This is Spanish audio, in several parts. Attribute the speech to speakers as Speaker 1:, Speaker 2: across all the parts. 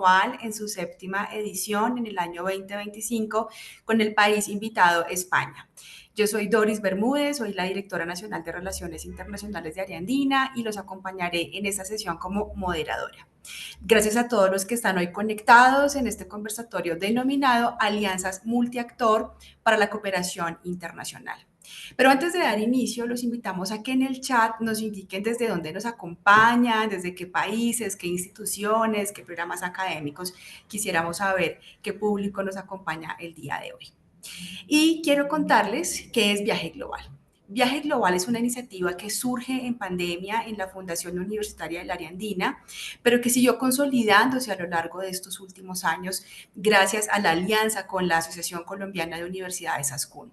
Speaker 1: Global en su séptima edición en el año 2025 con el país invitado España. Yo soy Doris Bermúdez, soy la directora nacional de Relaciones Internacionales de Ariandina y los acompañaré en esta sesión como moderadora. Gracias a todos los que están hoy conectados en este conversatorio denominado Alianzas Multiactor para la Cooperación Internacional. Pero antes de dar inicio, los invitamos a que en el chat nos indiquen desde dónde nos acompañan, desde qué países, qué instituciones, qué programas académicos quisiéramos saber qué público nos acompaña el día de hoy. Y quiero contarles qué es Viaje Global. Viaje Global es una iniciativa que surge en pandemia en la Fundación Universitaria del Área Andina, pero que siguió consolidándose a lo largo de estos últimos años gracias a la alianza con la Asociación Colombiana de Universidades ASCUN.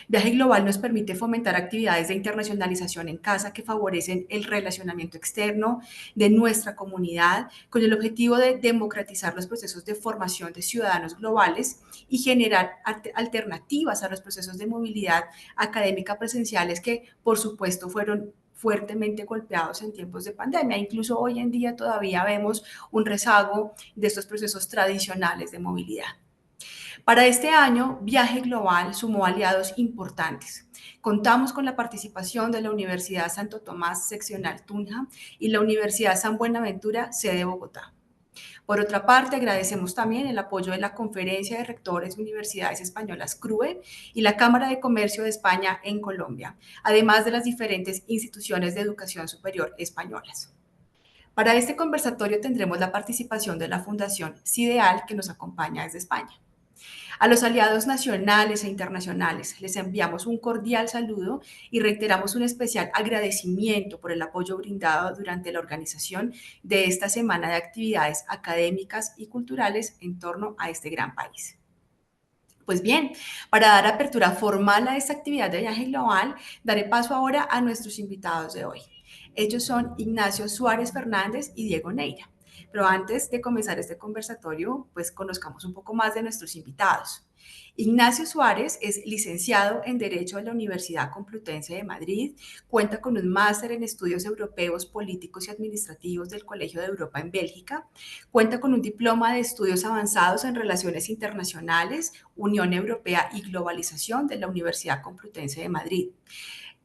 Speaker 1: Viaje Global nos permite fomentar actividades de internacionalización en casa que favorecen el relacionamiento externo de nuestra comunidad con el objetivo de democratizar los procesos de formación de ciudadanos globales y generar alternativas a los procesos de movilidad académica presenciales que, por supuesto, fueron fuertemente golpeados en tiempos de pandemia. Incluso hoy en día todavía vemos un rezago de estos procesos tradicionales de movilidad. Para este año, Viaje Global sumó aliados importantes. Contamos con la participación de la Universidad Santo Tomás Seccional Tunja y la Universidad San Buenaventura, sede Bogotá. Por otra parte, agradecemos también el apoyo de la Conferencia de Rectores de Universidades Españolas CRUE y la Cámara de Comercio de España en Colombia, además de las diferentes instituciones de educación superior españolas. Para este conversatorio tendremos la participación de la Fundación CIDEAL, que nos acompaña desde España. A los aliados nacionales e internacionales les enviamos un cordial saludo y reiteramos un especial agradecimiento por el apoyo brindado durante la organización de esta semana de actividades académicas y culturales en torno a este gran país. Pues bien, para dar apertura formal a esta actividad de Viaje Global, daré paso ahora a nuestros invitados de hoy. Ellos son Ignacio Suárez Fernández y Diego Neira. Pero antes de comenzar este conversatorio, pues conozcamos un poco más de nuestros invitados. Ignacio Suárez es licenciado en Derecho de la Universidad Complutense de Madrid, cuenta con un máster en Estudios Europeos, Políticos y Administrativos del Colegio de Europa en Bélgica, cuenta con un diploma de Estudios Avanzados en Relaciones Internacionales, Unión Europea y Globalización de la Universidad Complutense de Madrid.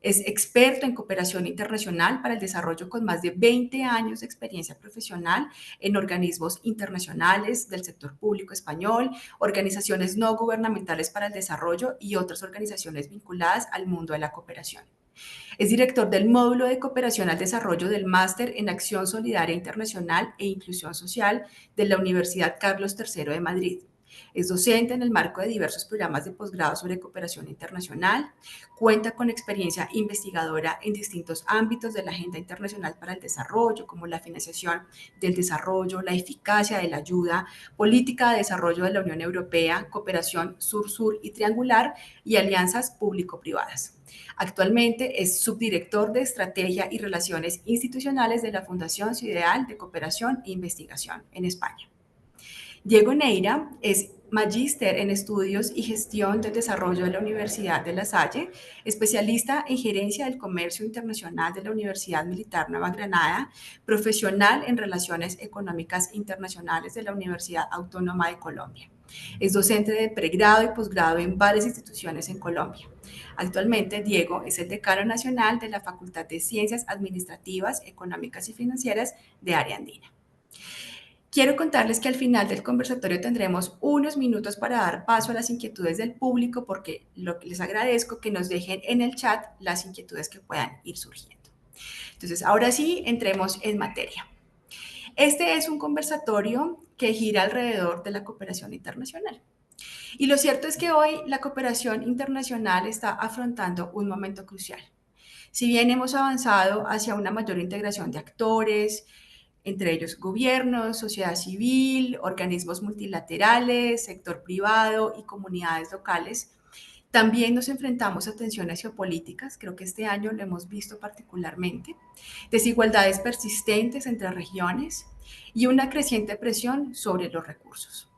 Speaker 1: Es experto en cooperación internacional para el desarrollo con más de 20 años de experiencia profesional en organismos internacionales del sector público español, organizaciones no gubernamentales para el desarrollo y otras organizaciones vinculadas al mundo de la cooperación. Es director del módulo de cooperación al desarrollo del Máster en Acción Solidaria Internacional e Inclusión Social de la Universidad Carlos III de Madrid. Es docente en el marco de diversos programas de posgrado sobre cooperación internacional, cuenta con experiencia investigadora en distintos ámbitos de la Agenda Internacional para el Desarrollo, como la financiación del desarrollo, la eficacia de la ayuda, política de desarrollo de la Unión Europea, cooperación sur-sur y triangular y alianzas público-privadas. Actualmente es subdirector de Estrategia y Relaciones Institucionales de la Fundación CIDEAL de Cooperación e Investigación en España. Diego Neira es magíster en Estudios y Gestión del Desarrollo de la Universidad de La Salle, especialista en Gerencia del Comercio Internacional de la Universidad Militar Nueva Granada, profesional en Relaciones Económicas Internacionales de la Universidad Autónoma de Colombia. Es docente de pregrado y posgrado en varias instituciones en Colombia. Actualmente, Diego es el decano nacional de la Facultad de Ciencias Administrativas, Económicas y Financieras de Área Andina. Quiero contarles que al final del conversatorio tendremos unos minutos para dar paso a las inquietudes del público, porque lo que les agradezco que nos dejen en el chat las inquietudes que puedan ir surgiendo. Entonces, ahora sí, entremos en materia. Este es un conversatorio que gira alrededor de la cooperación internacional. Y lo cierto es que hoy la cooperación internacional está afrontando un momento crucial. Si bien hemos avanzado hacia una mayor integración de actores, entre ellos gobiernos, sociedad civil, organismos multilaterales, sector privado y comunidades locales, también nos enfrentamos a tensiones geopolíticas, creo que este año lo hemos visto particularmente, desigualdades persistentes entre regiones y una creciente presión sobre los recursos.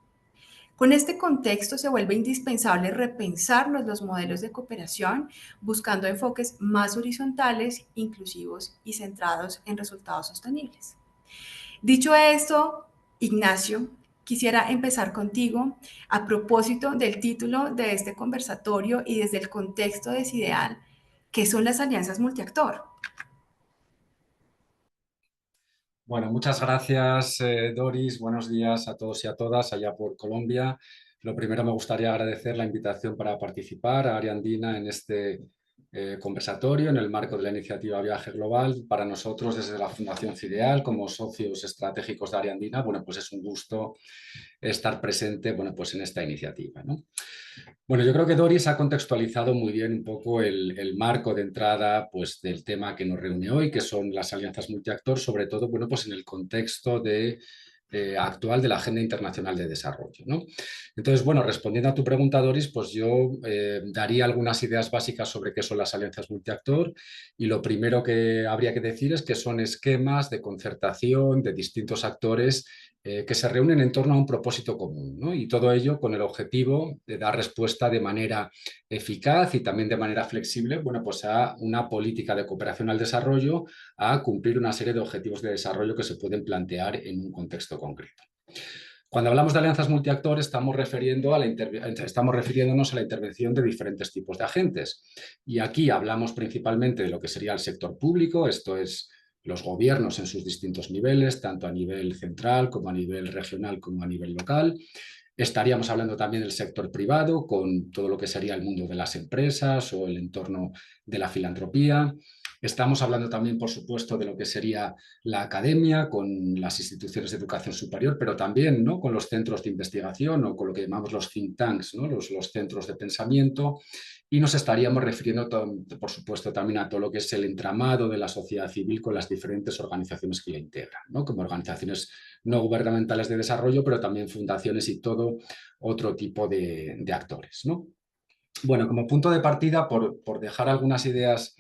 Speaker 1: Con este contexto se vuelve indispensable repensarnos los modelos de cooperación buscando enfoques más horizontales, inclusivos y centrados en resultados sostenibles. Dicho esto, Ignacio, quisiera empezar contigo a propósito del título de este conversatorio y desde el contexto de Sideal, ¿qué son las alianzas multiactor?
Speaker 2: Bueno, muchas gracias, Doris. Buenos días a todos y a todas allá por Colombia. Lo primero, me gustaría agradecer la invitación para participar a Ariandina en este conversatorio en el marco de la iniciativa Viaje Global. Para nosotros, desde la Fundación Cideal, como socios estratégicos de Ariandina, bueno, pues es un gusto estar presente, bueno, pues en esta iniciativa, ¿no? Bueno, yo creo que Doris ha contextualizado muy bien un poco el marco de entrada, pues, del tema que nos reúne hoy, que son las alianzas multiactor, sobre todo, bueno, pues en el contexto actual de la Agenda Internacional de Desarrollo, ¿no? Entonces, bueno, respondiendo a tu pregunta, Doris, pues yo daría algunas ideas básicas sobre qué son las alianzas multiactor, y lo primero que habría que decir es que son esquemas de concertación de distintos actores que se reúnen en torno a un propósito común, ¿no? Y todo ello con el objetivo de dar respuesta de manera eficaz y también de manera flexible, bueno, pues a una política de cooperación al desarrollo, a cumplir una serie de objetivos de desarrollo que se pueden plantear en un contexto concreto. Cuando hablamos de alianzas multiactor, estamos refiriéndonos a la intervención de diferentes tipos de agentes. Y aquí hablamos principalmente de lo que sería el sector público, esto es los gobiernos en sus distintos niveles, tanto a nivel central como a nivel regional como a nivel local. Estaríamos hablando también del sector privado, con todo lo que sería el mundo de las empresas o el entorno de la filantropía. Estamos hablando también, por supuesto, de lo que sería la academia, con las instituciones de educación superior, pero también, ¿no?, con los centros de investigación o con lo que llamamos los think tanks, ¿no?, los centros de pensamiento. Y nos estaríamos refiriendo, por supuesto, también a todo lo que es el entramado de la sociedad civil con las diferentes organizaciones que la integran, ¿no?, como organizaciones no gubernamentales de desarrollo, pero también fundaciones y todo otro tipo de actores, ¿no? Bueno, como punto de partida, por dejar algunas ideas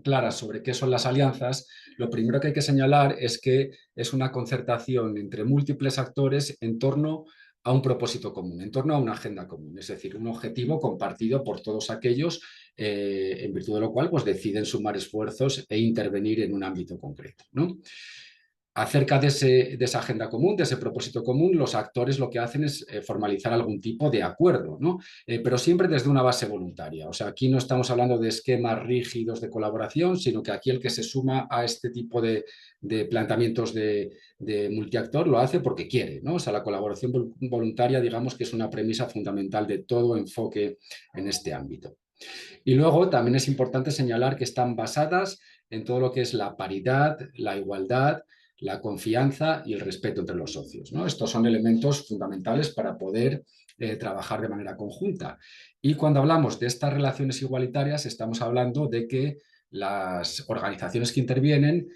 Speaker 2: claras sobre qué son las alianzas, lo primero que hay que señalar es que es una concertación entre múltiples actores en torno a un propósito común, en torno a una agenda común, es decir, un objetivo compartido por todos aquellos, en virtud de lo cual pues, deciden sumar esfuerzos e intervenir en un ámbito concreto, ¿no? Acerca de esa agenda común, de ese propósito común, los actores lo que hacen es formalizar algún tipo de acuerdo, ¿no? Pero siempre desde una base voluntaria. O sea, aquí no estamos hablando de esquemas rígidos de colaboración, sino que aquí el que se suma a este tipo de planteamientos de multiactor lo hace porque quiere, ¿no? O sea, la colaboración voluntaria, digamos que es una premisa fundamental de todo enfoque en este ámbito. Y luego también es importante señalar que están basadas en todo lo que es la paridad, la igualdad, la confianza y el respeto entre los socios, ¿no? Estos son elementos fundamentales para poder trabajar de manera conjunta. Y cuando hablamos de estas relaciones igualitarias, estamos hablando de que las organizaciones que intervienen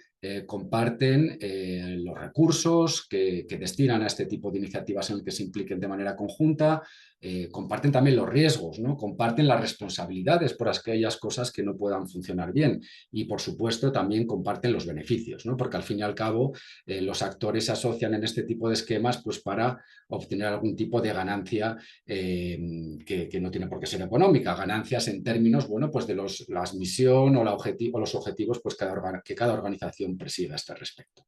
Speaker 2: comparten los recursos que destinan a este tipo de iniciativas en el que se impliquen de manera conjunta, comparten también los riesgos, ¿no? Comparten las responsabilidades por aquellas cosas que no puedan funcionar bien y, por supuesto, también comparten los beneficios, ¿no? Porque al fin y al cabo los actores se asocian en este tipo de esquemas pues, para obtener algún tipo de ganancia que no tiene por qué ser económica, ganancias en términos, bueno, pues de la misión o los objetivos pues, que cada organización persiga a este respecto.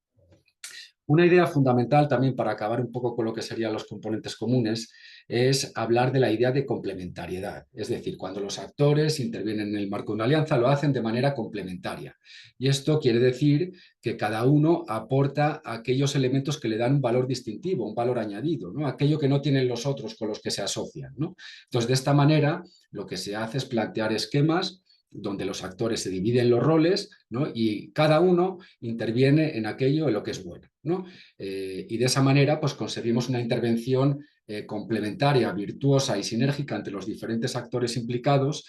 Speaker 2: Una idea fundamental también para acabar un poco con lo que serían los componentes comunes es hablar de la idea de complementariedad. Es decir, cuando los actores intervienen en el marco de una alianza lo hacen de manera complementaria. Y esto quiere decir que cada uno aporta aquellos elementos que le dan un valor distintivo, un valor añadido, ¿no? Aquello que no tienen los otros con los que se asocian, ¿no? Entonces, de esta manera, lo que se hace es plantear esquemas donde los actores se dividen los roles, ¿no? Y cada uno interviene en aquello en lo que es bueno, ¿no? Y de esa manera pues conseguimos una intervención complementaria, virtuosa y sinérgica entre los diferentes actores implicados,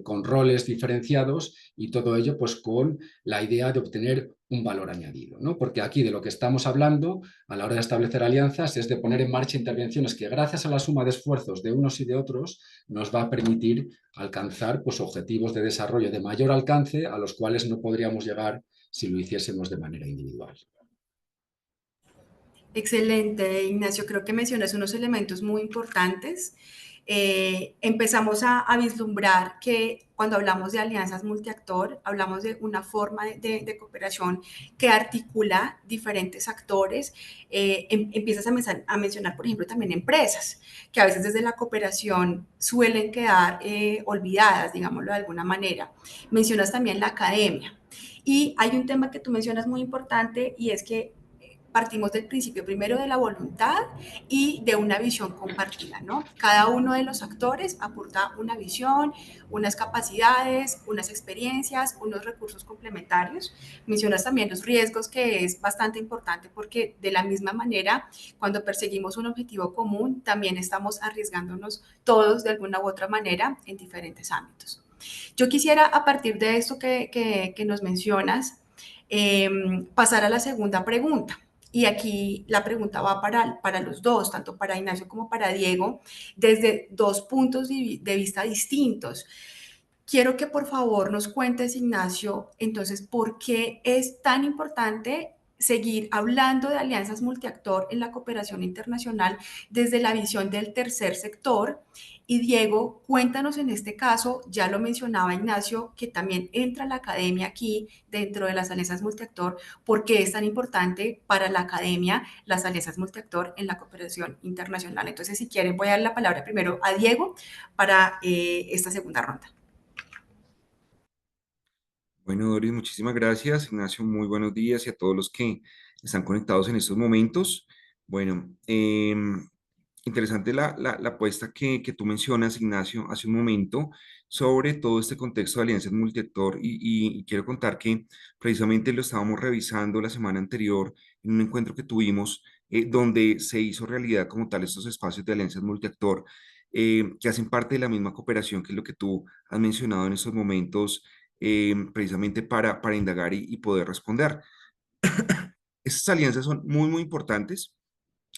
Speaker 2: con roles diferenciados y todo ello pues con la idea de obtener un valor añadido, ¿no? Porque aquí de lo que estamos hablando a la hora de establecer alianzas es de poner en marcha intervenciones que gracias a la suma de esfuerzos de unos y de otros nos va a permitir alcanzar pues, objetivos de desarrollo de mayor alcance a los cuales no podríamos llegar si lo hiciésemos de manera individual.
Speaker 1: Excelente, Ignacio. Creo que mencionas unos elementos muy importantes empezamos a vislumbrar que cuando hablamos de alianzas multiactor, hablamos de una forma de cooperación que articula diferentes actores. Empiezas a mencionar, por ejemplo, también empresas, que a veces desde la cooperación suelen quedar olvidadas, digámoslo de alguna manera. Mencionas también la academia. Y hay un tema que tú mencionas muy importante y es que partimos del principio primero de la voluntad y de una visión compartida, ¿no? Cada uno de los actores aporta una visión, unas capacidades, unas experiencias, unos recursos complementarios. Mencionas también los riesgos, que es bastante importante porque de la misma manera, cuando perseguimos un objetivo común, también estamos arriesgándonos todos de alguna u otra manera en diferentes ámbitos. Yo quisiera, a partir de esto que nos mencionas, pasar a la segunda pregunta. Y aquí la pregunta va para los dos, tanto para Ignacio como para Diego, desde dos puntos de vista distintos. Quiero que por favor nos cuentes, Ignacio, entonces, ¿por qué es tan importante seguir hablando de alianzas multiactor en la cooperación internacional desde la visión del tercer sector? Y Diego, cuéntanos en este caso, ya lo mencionaba Ignacio, que también entra la academia aquí dentro de las alianzas multiactor, ¿por qué es tan importante para la academia las alianzas multiactor en la cooperación internacional? Entonces, si quieren, voy a dar la palabra primero a Diego para esta segunda ronda.
Speaker 3: Bueno, Doris, muchísimas gracias. Ignacio, muy buenos días y a todos los que están conectados en estos momentos. Bueno, interesante la apuesta que tú mencionas, Ignacio, hace un momento sobre todo este contexto de alianzas multiactor y quiero contar que precisamente lo estábamos revisando la semana anterior en un encuentro que tuvimos donde se hizo realidad como tal estos espacios de alianzas multiactor que hacen parte de la misma cooperación que es lo que tú has mencionado en estos momentos precisamente para indagar y poder responder. Estas alianzas son muy importantes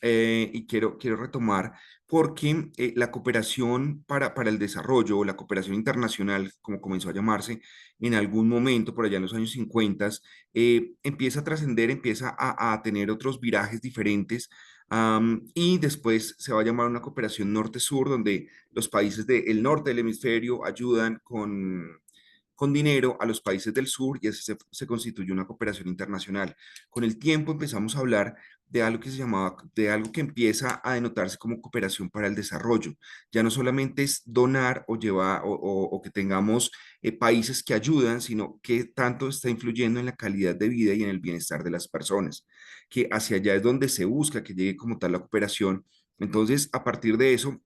Speaker 3: y quiero retomar porque la cooperación para el desarrollo o la cooperación internacional, como comenzó a llamarse en algún momento por allá en los años 50, empieza a trascender, empieza a tener otros virajes diferentes. Y después se va a llamar una cooperación norte-sur, donde los países del norte del hemisferio ayudan con dinero a los países del sur y así se constituye una cooperación internacional. Con el tiempo empezamos a hablar de algo que se llamaba, de algo que empieza a denotarse como cooperación para el desarrollo. Ya no solamente es donar o llevar o que tengamos países que ayudan, sino que tanto está influyendo en la calidad de vida y en el bienestar de las personas, que hacia allá es donde se busca que llegue como tal la cooperación. Entonces, a partir de eso,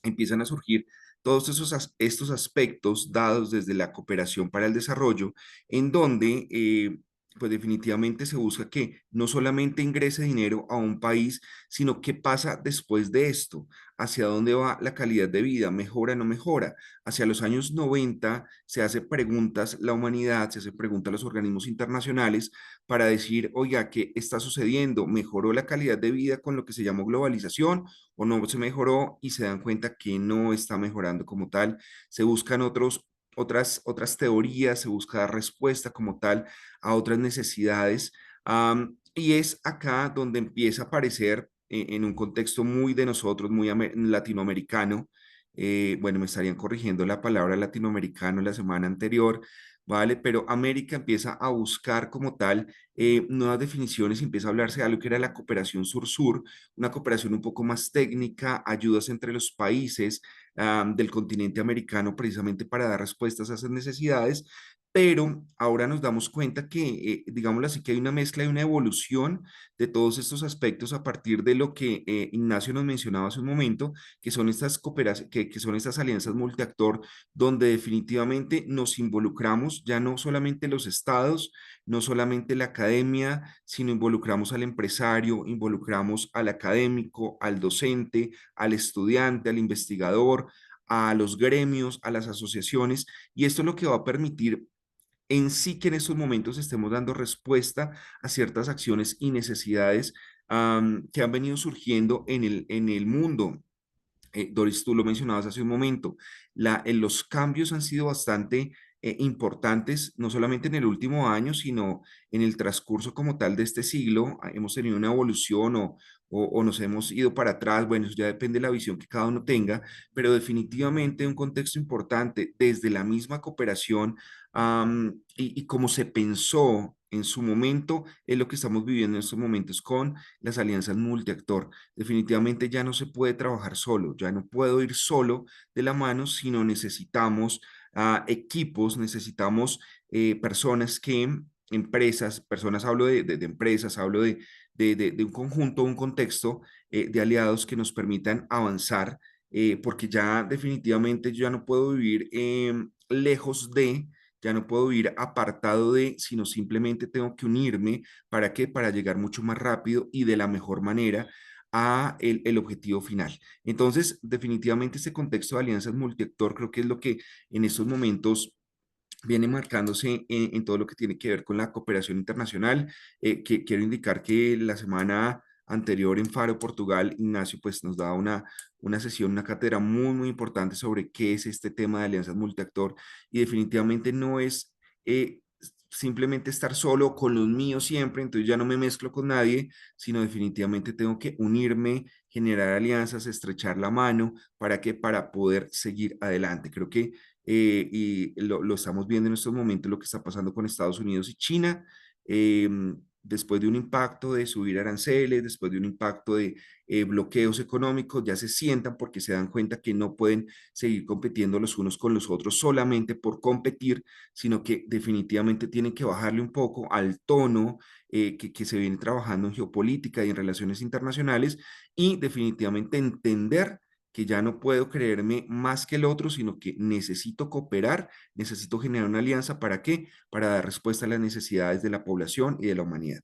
Speaker 3: empiezan a surgir todos estos aspectos dados desde la cooperación para el desarrollo, en donde pues definitivamente se busca que no solamente ingrese dinero a un país, sino qué pasa después de esto, hacia dónde va la calidad de vida, mejora o no mejora. Hacia los años 90 se hace preguntas, la humanidad se hace preguntas a los organismos internacionales para decir, oiga, ¿qué está sucediendo? ¿Mejoró la calidad de vida con lo que se llamó globalización o no se mejoró y se dan cuenta que no está mejorando como tal? Se buscan otras teorías, se busca dar respuesta como tal a otras necesidades. Y es acá donde empieza a aparecer en un contexto muy de nosotros, muy latinoamericano. Bueno, me estarían corrigiendo la palabra latinoamericano la semana anterior, ¿vale? Pero América empieza a buscar como tal nuevas definiciones y empieza a hablarse de algo que era la cooperación sur-sur, una cooperación un poco más técnica, ayudas entre los países del continente americano precisamente para dar respuestas a esas necesidades, pero ahora nos damos cuenta que, digámoslo así, que hay una mezcla y una evolución de todos estos aspectos a partir de lo que Ignacio nos mencionaba hace un momento, que son estas que son estas alianzas multiactor, donde definitivamente nos involucramos ya no solamente los estados, no solamente la academia, sino involucramos al empresario, involucramos al académico, al docente, al estudiante, al investigador, a los gremios, a las asociaciones, y esto es lo que va a permitir en sí que en estos momentos estemos dando respuesta a ciertas acciones y necesidades que han venido surgiendo en el mundo. Doris, tú lo mencionabas hace un momento, los cambios han sido bastante importantes, no solamente en el último año, sino en el transcurso como tal de este siglo. Hemos tenido una evolución o nos hemos ido para atrás, bueno, eso ya depende de la visión que cada uno tenga, pero definitivamente un contexto importante desde la misma cooperación y como se pensó en su momento, es lo que estamos viviendo en estos momentos con las alianzas multiactor. Definitivamente ya no se puede trabajar solo, ya no puedo ir solo de la mano, sino necesitamos equipos, necesitamos personas que, empresas, personas, hablo de empresas, hablo de un conjunto, un contexto de aliados que nos permitan avanzar, porque ya definitivamente yo ya no puedo vivir lejos de, ya no puedo vivir apartado de, sino simplemente tengo que unirme. ¿Para qué? Para llegar mucho más rápido y de la mejor manera a el objetivo final. Entonces, definitivamente este contexto de alianzas multiactor creo que es lo que en estos momentos viene marcándose en todo lo que tiene que ver con la cooperación internacional. Que quiero indicar que la semana anterior en Faro, Portugal, Ignacio pues nos da una sesión, una cátedra muy, muy importante sobre qué es este tema de alianzas multiactor y definitivamente no es simplemente estar solo con los míos siempre, entonces ya no me mezclo con nadie, sino definitivamente tengo que unirme, generar alianzas, estrechar la mano, ¿para qué? Para poder seguir adelante. Creo que y lo estamos viendo en estos momentos, lo que está pasando con Estados Unidos y China, eh, después de un impacto de subir aranceles, después de un impacto de bloqueos económicos, ya se sientan porque se dan cuenta que no pueden seguir compitiendo los unos con los otros solamente por competir, sino que definitivamente tienen que bajarle un poco al tono que se viene trabajando en geopolítica y en relaciones internacionales y definitivamente entender que ya no puedo creerme más que el otro, sino que necesito cooperar, necesito generar una alianza. ¿Para qué? Para dar respuesta a las necesidades de la población y de la humanidad.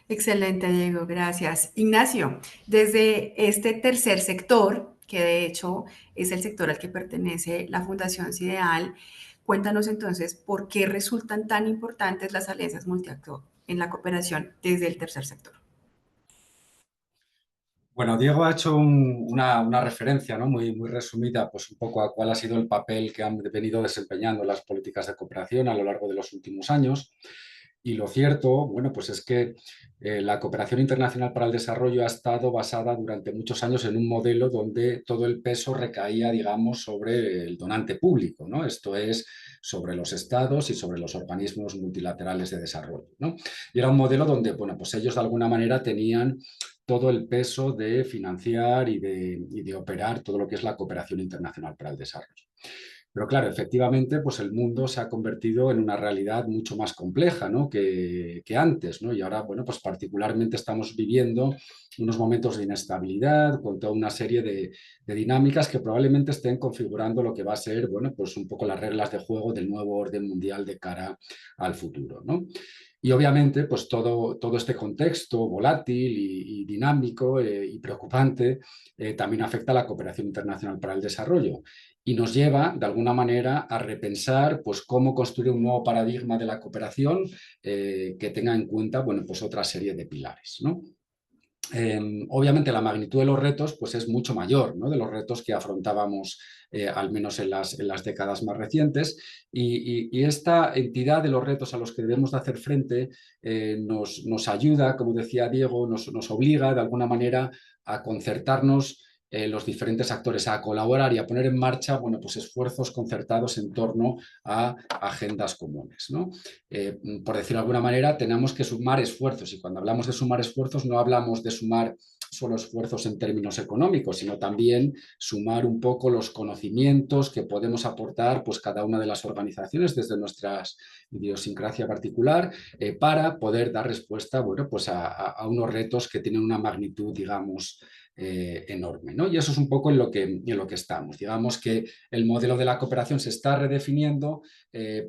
Speaker 1: Excelente, Diego, gracias. Ignacio, desde este tercer sector, que de hecho es el sector al que pertenece la Fundación Cideal, cuéntanos entonces por qué resultan tan importantes las alianzas multiactor en la cooperación desde el tercer sector.
Speaker 2: Bueno, Diego ha hecho una referencia, ¿no? Muy resumida, pues un poco a cuál ha sido el papel que han venido desempeñando las políticas de cooperación a lo largo de los últimos años. Y lo cierto, bueno, pues es que la cooperación internacional para el desarrollo ha estado basada durante muchos años en un modelo donde todo el peso recaía, digamos, sobre el donante público, ¿no? Esto es, sobre los estados y sobre los organismos multilaterales de desarrollo, ¿no? Y era un modelo donde, bueno, pues ellos de alguna manera tenían todo el peso de financiar y de operar todo lo que es la cooperación internacional para el desarrollo. Pero claro, efectivamente, pues el mundo se ha convertido en una realidad mucho más compleja, ¿no? que antes, ¿no? Y ahora, bueno, pues particularmente estamos viviendo unos momentos de inestabilidad con toda una serie de dinámicas que probablemente estén configurando lo que va a ser, bueno, pues un poco las reglas de juego del nuevo orden mundial de cara al futuro, ¿no? Y obviamente, pues todo este contexto volátil y dinámico y preocupante también afecta a la cooperación internacional para el desarrollo y nos lleva, de alguna manera, a repensar pues, cómo construir un nuevo paradigma de la cooperación que tenga en cuenta, bueno, pues otra serie de pilares, ¿no? Obviamente la magnitud de los retos pues es mucho mayor, ¿no? De los retos que afrontábamos al menos en las décadas más recientes y esta entidad de los retos a los que debemos de hacer frente nos ayuda, como decía Diego, nos obliga de alguna manera a concertarnos los diferentes actores, a colaborar y a poner en marcha, bueno, pues esfuerzos concertados en torno a agendas comunes, ¿no? Por decirlo de alguna manera, tenemos que sumar esfuerzos y cuando hablamos de sumar esfuerzos no hablamos de sumar solo esfuerzos en términos económicos, sino también sumar un poco los conocimientos que podemos aportar pues cada una de las organizaciones desde nuestra idiosincrasia particular para poder dar respuesta, bueno, pues a unos retos que tienen una magnitud, digamos, enorme, ¿no? Y eso es un poco en lo que estamos. Digamos que el modelo de la cooperación se está redefiniendo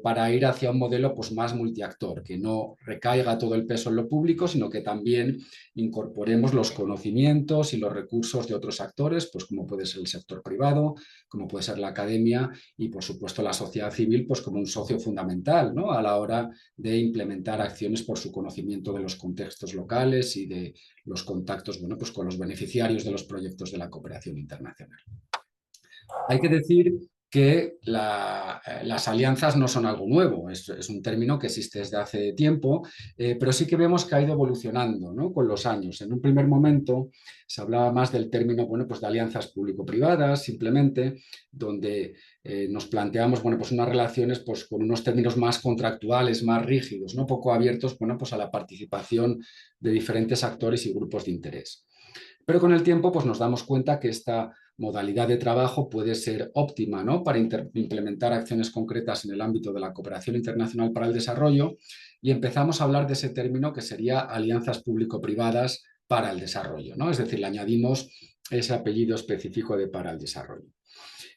Speaker 2: para ir hacia un modelo pues, más multiactor, que no recaiga todo el peso en lo público, sino que también incorporemos los conocimientos y los recursos de otros actores, pues como puede ser el sector privado, como puede ser la academia y, por supuesto, la sociedad civil, pues como un socio fundamental, ¿no? A la hora de implementar acciones por su conocimiento de los contextos locales y de los contactos, bueno, pues con los beneficiarios de los proyectos de la cooperación internacional. Hay que decir que las alianzas no son algo nuevo, es un término que existe desde hace tiempo, pero sí que vemos que ha ido evolucionando, ¿no?, con los años. En un primer momento se hablaba más del término, bueno, pues de alianzas público-privadas, simplemente, donde nos planteamos, bueno, pues unas relaciones pues, con unos términos más contractuales, más rígidos, ¿no?, poco abiertos, bueno, pues a la participación de diferentes actores y grupos de interés. Pero con el tiempo pues, nos damos cuenta que esta modalidad de trabajo puede ser óptima, ¿no?, para implementar acciones concretas en el ámbito de la cooperación internacional para el desarrollo, y empezamos a hablar de ese término que sería alianzas público-privadas para el desarrollo, ¿no? Es decir, le añadimos ese apellido específico de para el desarrollo.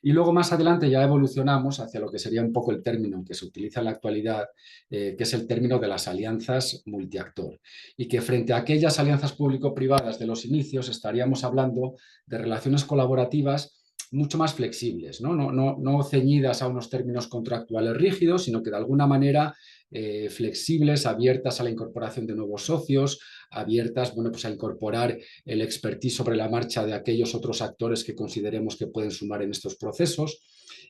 Speaker 2: Y luego más adelante ya evolucionamos hacia lo que sería un poco el término que se utiliza en la actualidad, que es el término de las alianzas multiactor. Y que frente a aquellas alianzas público-privadas de los inicios estaríamos hablando de relaciones colaborativas mucho más flexibles, ¿no? No ceñidas a unos términos contractuales rígidos, sino que de alguna manera flexibles, abiertas a la incorporación de nuevos socios, abiertas, bueno, pues a incorporar el expertise sobre la marcha de aquellos otros actores que consideremos que pueden sumar en estos procesos.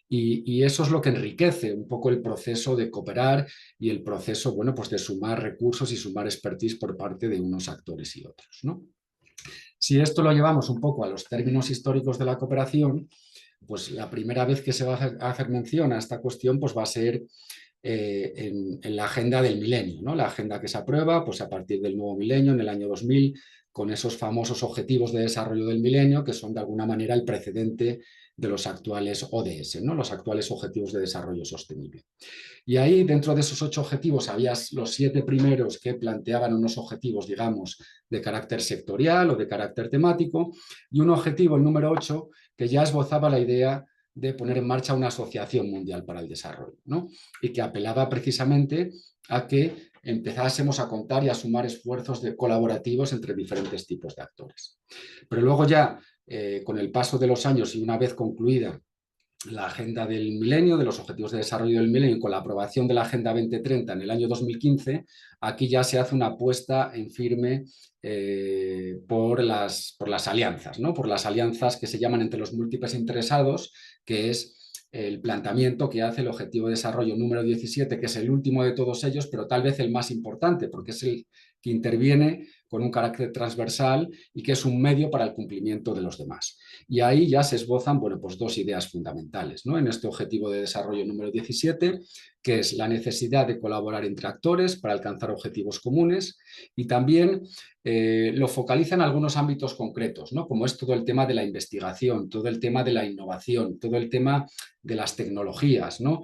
Speaker 2: Y eso es lo que enriquece un poco el proceso de cooperar y el proceso, bueno, pues de sumar recursos y sumar expertise por parte de unos actores y otros, ¿no? Si esto lo llevamos un poco a los términos históricos de la cooperación, pues la primera vez que se va a hacer mención a esta cuestión pues va a ser en la agenda del milenio, ¿no? La agenda que se aprueba pues, a partir del nuevo milenio, en el año 2000, con esos famosos objetivos de desarrollo del milenio, que son de alguna manera el precedente de los actuales ODS, ¿no?, los actuales Objetivos de Desarrollo Sostenible. Y ahí, dentro de esos 8 objetivos, había los 7 primeros que planteaban unos objetivos, digamos, de carácter sectorial o de carácter temático, y un objetivo, el número 8, que ya esbozaba la idea de poner en marcha una asociación mundial para el desarrollo, ¿no?, y que apelaba precisamente a que empezásemos a contar y a sumar esfuerzos colaborativos entre diferentes tipos de actores. Pero luego ya, con el paso de los años y una vez concluida la agenda del milenio, de los objetivos de desarrollo del milenio, con la aprobación de la Agenda 2030 en el año 2015, aquí ya se hace una apuesta en firme por las alianzas, ¿no?, por las alianzas que se llaman entre los múltiples interesados, que es el planteamiento que hace el Objetivo de Desarrollo número 17, que es el último de todos ellos, pero tal vez el más importante, porque es el que interviene con un carácter transversal y que es un medio para el cumplimiento de los demás. Y ahí ya se esbozan, bueno, pues 2 ideas fundamentales, ¿no?, en este Objetivo de Desarrollo número 17, que es la necesidad de colaborar entre actores para alcanzar objetivos comunes, y también lo focaliza en algunos ámbitos concretos, ¿no?, como es todo el tema de la investigación, todo el tema de la innovación, todo el tema de las tecnologías, ¿no?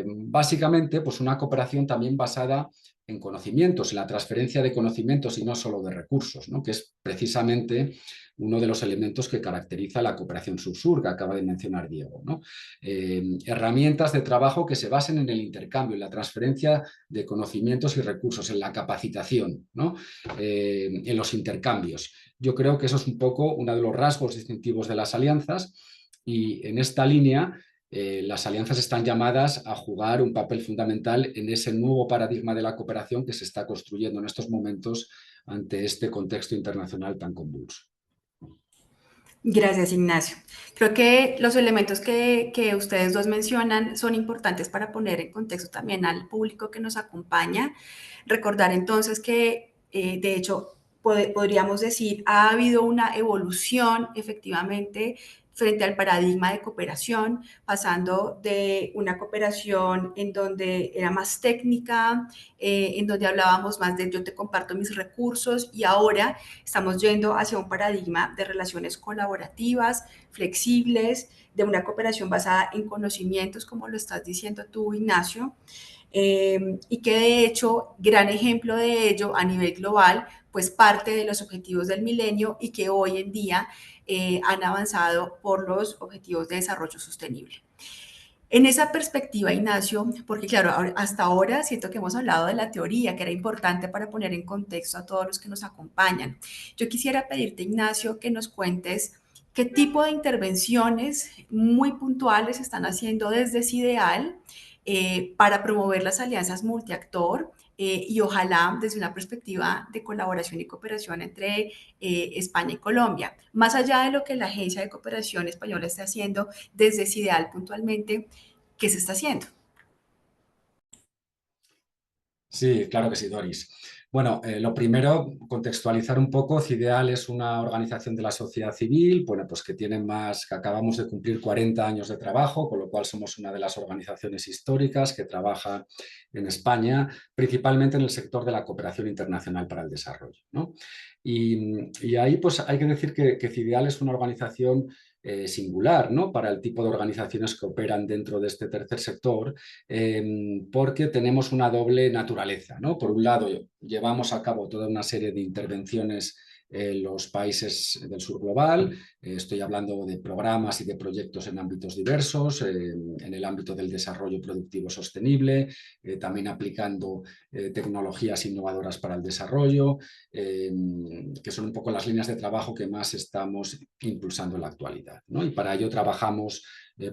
Speaker 2: Básicamente, pues una cooperación también basada en conocimientos, en la transferencia de conocimientos y no solo de recursos, ¿no?, que es precisamente uno de los elementos que caracteriza la cooperación sur-sur, que acaba de mencionar Diego, ¿no? Herramientas de trabajo que se basen en el intercambio, en la transferencia de conocimientos y recursos, en la capacitación, ¿no?, en los intercambios. Yo creo que eso es un poco uno de los rasgos distintivos de las alianzas, y en esta línea las alianzas están llamadas a jugar un papel fundamental en ese nuevo paradigma de la cooperación que se está construyendo en estos momentos ante este contexto internacional tan convulso.
Speaker 1: Gracias, Ignacio. Creo que los elementos que ustedes dos mencionan son importantes para poner en contexto también al público que nos acompaña. Recordar entonces que, de hecho, podríamos decir, ha habido una evolución efectivamente frente al paradigma de cooperación, pasando de una cooperación en donde era más técnica, en donde hablábamos más de yo te comparto mis recursos, y ahora estamos yendo hacia un paradigma de relaciones colaborativas, flexibles, de una cooperación basada en conocimientos, como lo estás diciendo tú, Ignacio, y que de hecho, gran ejemplo de ello a nivel global, pues parte de los objetivos del milenio y que hoy en día han avanzado por los objetivos de desarrollo sostenible. En esa perspectiva, Ignacio, porque claro, hasta ahora siento que hemos hablado de la teoría, que era importante para poner en contexto a todos los que nos acompañan. Yo quisiera pedirte, Ignacio, que nos cuentes qué tipo de intervenciones muy puntuales están haciendo desde CIDEAL para promover las alianzas multiactor y ojalá desde una perspectiva de colaboración y cooperación entre España y Colombia. Más allá de lo que la Agencia de Cooperación Española está haciendo, desde CIDEAL puntualmente, ¿qué se está haciendo?
Speaker 2: Sí, claro que sí, Doris. Bueno, lo primero, contextualizar un poco. CIDEAL es una organización de la sociedad civil, bueno, pues que que acabamos de cumplir 40 años de trabajo, con lo cual somos una de las organizaciones históricas que trabaja en España, principalmente en el sector de la cooperación internacional para el desarrollo, ¿no? Y ahí pues hay que decir que CIDEAL es una organización singular, ¿no? Para el tipo de organizaciones que operan dentro de este tercer sector, porque tenemos una doble naturaleza, ¿no? Por un lado, llevamos a cabo toda una serie de intervenciones en los países del sur global. Estoy hablando de programas y de proyectos en ámbitos diversos, en el ámbito del desarrollo productivo sostenible, también aplicando tecnologías innovadoras para el desarrollo, que son un poco las líneas de trabajo que más estamos impulsando en la actualidad, ¿no? Y para ello trabajamos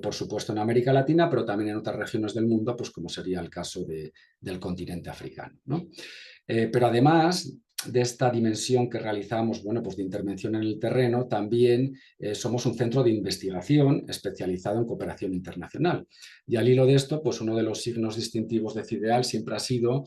Speaker 2: por supuesto en América Latina, pero también en otras regiones del mundo, pues como sería el caso del continente africano, ¿no? Pero además de esta dimensión que realizamos, bueno, pues de intervención en el terreno, también somos un centro de investigación especializado en cooperación internacional. Y al hilo de esto, pues uno de los signos distintivos de CIDEAL siempre ha sido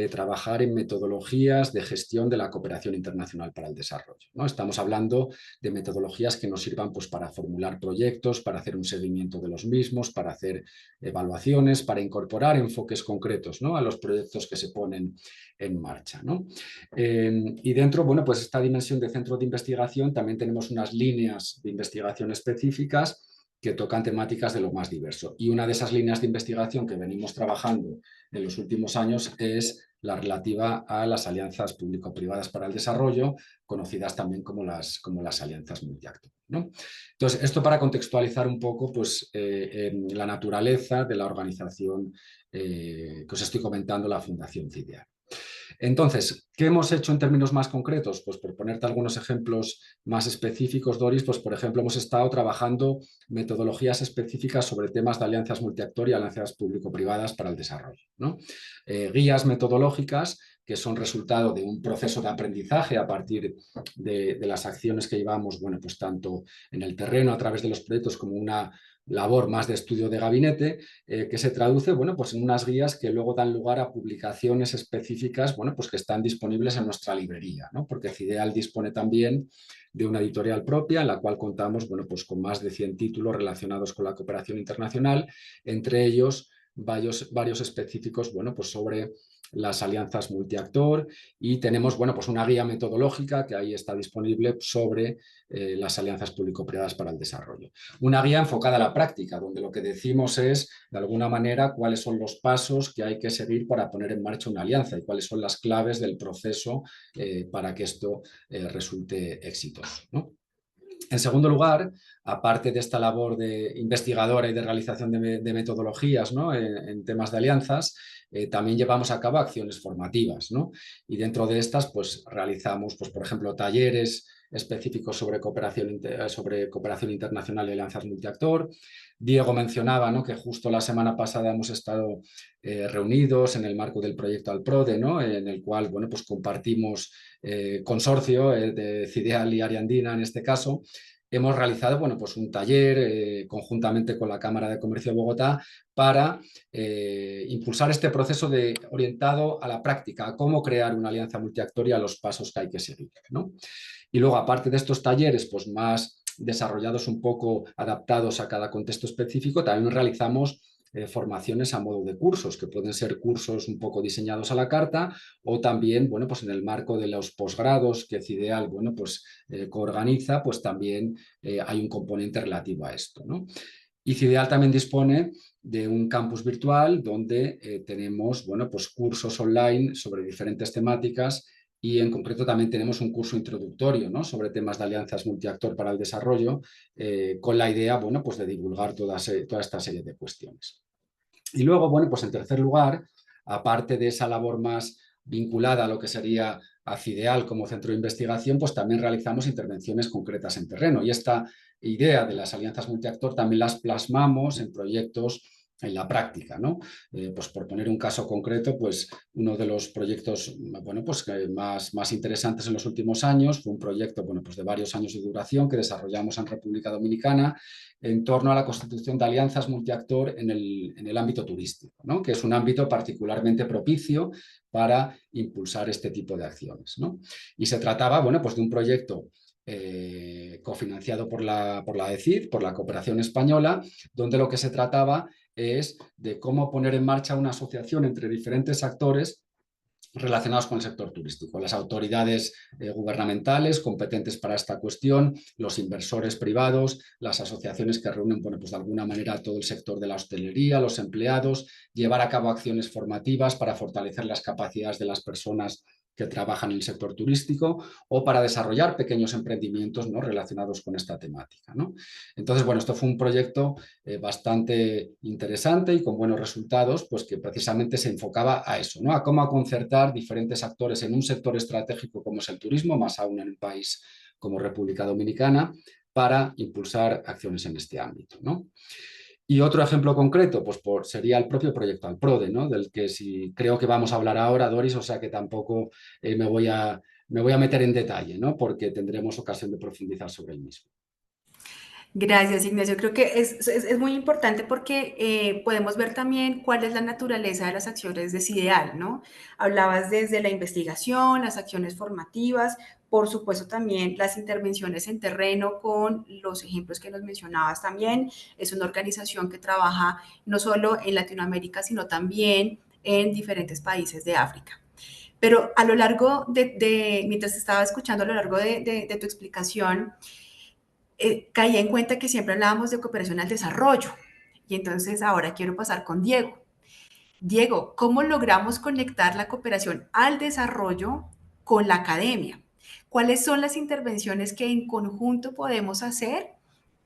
Speaker 2: trabajar en metodologías de gestión de la cooperación internacional para el desarrollo, ¿no? Estamos hablando de metodologías que nos sirvan pues, para formular proyectos, para hacer un seguimiento de los mismos, para hacer evaluaciones, para incorporar enfoques concretos, ¿no? A los proyectos que se ponen en marcha, ¿no? Y dentro, bueno, pues esta dimensión de centro de investigación también tenemos unas líneas de investigación específicas que tocan temáticas de lo más diverso. Y una de esas líneas de investigación que venimos trabajando en los últimos años es la relativa a las alianzas público-privadas para el desarrollo, conocidas también como las alianzas multiactor, ¿no? Entonces, esto para contextualizar un poco pues, la naturaleza de la organización que os estoy comentando, la Fundación CIDEAL. Entonces, ¿qué hemos hecho en términos más concretos? Pues por ponerte algunos ejemplos más específicos, Doris, pues por ejemplo hemos estado trabajando metodologías específicas sobre temas de alianzas multiactor y alianzas público-privadas para el desarrollo, ¿no? Guías metodológicas que son resultado de un proceso de aprendizaje a partir de las acciones que llevamos, bueno, pues tanto en el terreno a través de los proyectos como una labor más de estudio de gabinete, que se traduce, bueno, pues en unas guías que luego dan lugar a publicaciones específicas, bueno, pues que están disponibles en nuestra librería, ¿no? Porque CIDEAL dispone también de una editorial propia en la cual contamos, bueno, pues con más de 100 títulos relacionados con la cooperación internacional, entre ellos varios específicos, bueno, pues sobre las alianzas multiactor, y tenemos, bueno, pues una guía metodológica que ahí está disponible sobre las alianzas público-privadas para el desarrollo. Una guía enfocada a la práctica, donde lo que decimos es, de alguna manera, cuáles son los pasos que hay que seguir para poner en marcha una alianza y cuáles son las claves del proceso para que esto resulte exitoso, ¿no? En segundo lugar, aparte de esta labor de investigadora y de realización de metodologías, ¿no? En temas de alianzas, también llevamos a cabo acciones formativas, ¿no? Y dentro de estas, pues realizamos, pues, por ejemplo, talleres específicos sobre cooperación internacional y alianzas multiactor. Diego mencionaba, ¿no?, que justo la semana pasada hemos estado reunidos en el marco del proyecto Alprode, ¿no?, en el cual, bueno, pues compartimos consorcio de CIDEAL y Ariandina en este caso. Hemos realizado, bueno, pues un taller conjuntamente con la Cámara de Comercio de Bogotá para impulsar este proceso orientado a la práctica, a cómo crear una alianza multiactor y a los pasos que hay que seguir, ¿no? Y luego, aparte de estos talleres, pues más desarrollados, un poco adaptados a cada contexto específico, también realizamos formaciones a modo de cursos, que pueden ser cursos un poco diseñados a la carta, o también, bueno, pues en el marco de los posgrados que CIDEAL, bueno, pues coorganiza, pues también hay un componente relativo a esto, ¿no? Y CIDEAL también dispone de un campus virtual donde tenemos, bueno, pues cursos online sobre diferentes temáticas, y en concreto también tenemos un curso introductorio, ¿no?, sobre temas de alianzas multiactor para el desarrollo, con la idea, bueno, pues de divulgar toda esta serie de cuestiones. Y luego, bueno, pues en tercer lugar, aparte de esa labor más vinculada a lo que sería a CIDEAL como centro de investigación, pues también realizamos intervenciones concretas en terreno. Y esta idea de las alianzas multiactor también las plasmamos en proyectos en la práctica, ¿no? Pues por poner un caso concreto, pues uno de los proyectos, bueno, pues más interesantes en los últimos años fue un proyecto, bueno, pues de varios años de duración que desarrollamos en República Dominicana en torno a la constitución de alianzas multiactor en el ámbito turístico, ¿no? Que es un ámbito particularmente propicio para impulsar este tipo de acciones, ¿no? Y se trataba, bueno, pues de un proyecto cofinanciado por la ECID, por la Cooperación Española, donde lo que se trataba es de cómo poner en marcha una asociación entre diferentes actores relacionados con el sector turístico, las autoridades gubernamentales competentes para esta cuestión, los inversores privados, las asociaciones que reúnen, bueno, pues de alguna manera todo el sector de la hostelería, los empleados, llevar a cabo acciones formativas para fortalecer las capacidades de las personas que trabajan en el sector turístico o para desarrollar pequeños emprendimientos, ¿no?, relacionados con esta temática, ¿no? Entonces, bueno, esto fue un proyecto bastante interesante y con buenos resultados, pues que precisamente se enfocaba a eso, ¿no? A cómo concertar diferentes actores en un sector estratégico como es el turismo, más aún en un país como República Dominicana, para impulsar acciones en este ámbito, ¿no? Y otro ejemplo concreto, pues sería el propio proyecto Alprode, ¿no? Del que sí creo que vamos a hablar ahora, Doris, o sea que tampoco me voy a meter en detalle, ¿no? Porque tendremos ocasión de profundizar sobre el mismo.
Speaker 1: Gracias, Ignacio. Creo que es muy importante porque podemos ver también cuál es la naturaleza de las acciones de CIDEAL, ¿no? Hablabas desde la investigación, las acciones formativas, por supuesto también las intervenciones en terreno con los ejemplos que nos mencionabas también. Es una organización que trabaja no solo en Latinoamérica, sino también en diferentes países de África. Pero a lo largo mientras estaba escuchando a lo largo de tu explicación, caí en cuenta que siempre hablábamos de cooperación al desarrollo. Y entonces ahora quiero pasar con Diego. Diego, ¿cómo logramos conectar la cooperación al desarrollo con la academia? ¿Cuáles son las intervenciones que en conjunto podemos hacer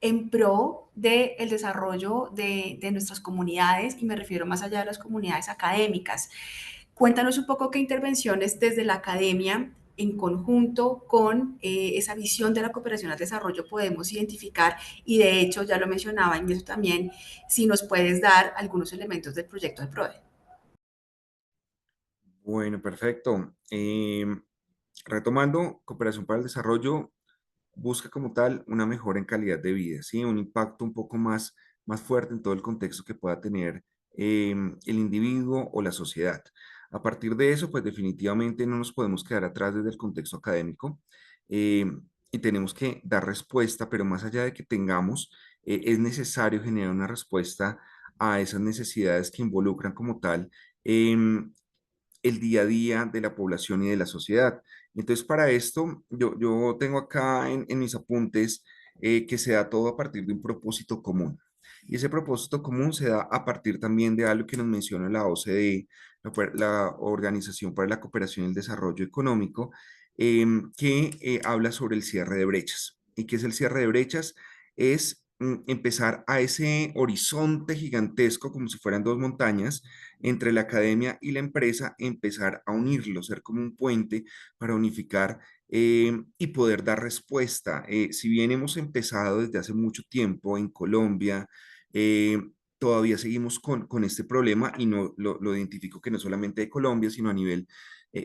Speaker 1: en pro del desarrollo de nuestras comunidades? Y me refiero más allá de las comunidades académicas. Cuéntanos un poco qué intervenciones desde la academia en conjunto con esa visión de la cooperación al desarrollo podemos identificar y de hecho, ya lo mencionaba Inés también, si nos puedes dar algunos elementos del proyecto de PRODE.
Speaker 3: Bueno, perfecto. Retomando, Cooperación para el Desarrollo busca como tal una mejora en calidad de vida, ¿sí? Un impacto un poco más fuerte en todo el contexto que pueda tener el individuo o la sociedad. A partir de eso, pues definitivamente no nos podemos quedar atrás desde el contexto académico y tenemos que dar respuesta, pero más allá de que tengamos, es necesario generar una respuesta a esas necesidades que involucran como tal el día a día de la población y de la sociedad. Entonces, para esto, yo tengo acá en mis apuntes que se da todo a partir de un propósito común. Y ese propósito común se da a partir también de algo que nos menciona la OCDE, la Organización para la Cooperación y el Desarrollo Económico, que habla sobre el cierre de brechas. ¿Y qué es el cierre de brechas? Es empezar a ese horizonte gigantesco, como si fueran dos montañas, entre la academia y la empresa, empezar a unirlo, ser como un puente para unificar y poder dar respuesta. Si bien hemos empezado desde hace mucho tiempo en Colombia, todavía seguimos con este problema y no lo identifico que no solamente de Colombia, sino a nivel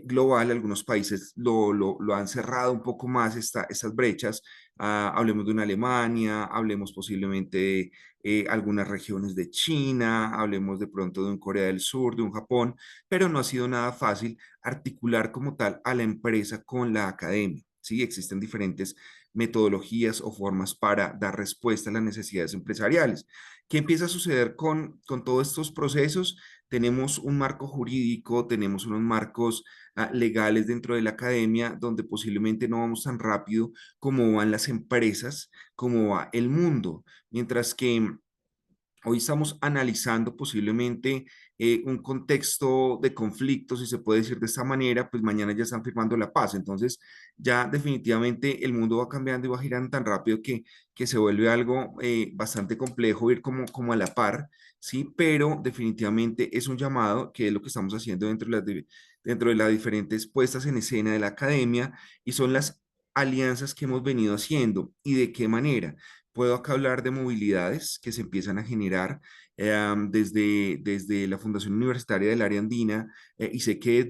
Speaker 3: global. Algunos países lo han cerrado un poco más estas brechas. Hablemos de una Alemania, hablemos posiblemente de algunas regiones de China, hablemos de pronto de un Corea del Sur, de un Japón, pero no ha sido nada fácil articular como tal a la empresa con la academia. Sí, existen diferentes metodologías o formas para dar respuesta a las necesidades empresariales. ¿Qué empieza a suceder con todos estos procesos? Tenemos un marco jurídico, tenemos unos marcos legales dentro de la academia donde posiblemente no vamos tan rápido como van las empresas, como va el mundo, mientras que hoy estamos analizando posiblemente un contexto de conflicto, si se puede decir de esta manera, pues mañana ya están firmando la paz. Entonces, ya definitivamente el mundo va cambiando y va girando tan rápido que se vuelve algo bastante complejo ir como a la par, ¿sí? Pero definitivamente es un llamado que es lo que estamos haciendo dentro de las diferentes puestas en escena de la academia y son las alianzas que hemos venido haciendo y de qué manera. puedo acá hablar de movilidades que se empiezan a generar desde la Fundación Universitaria del Área Andina, y sé que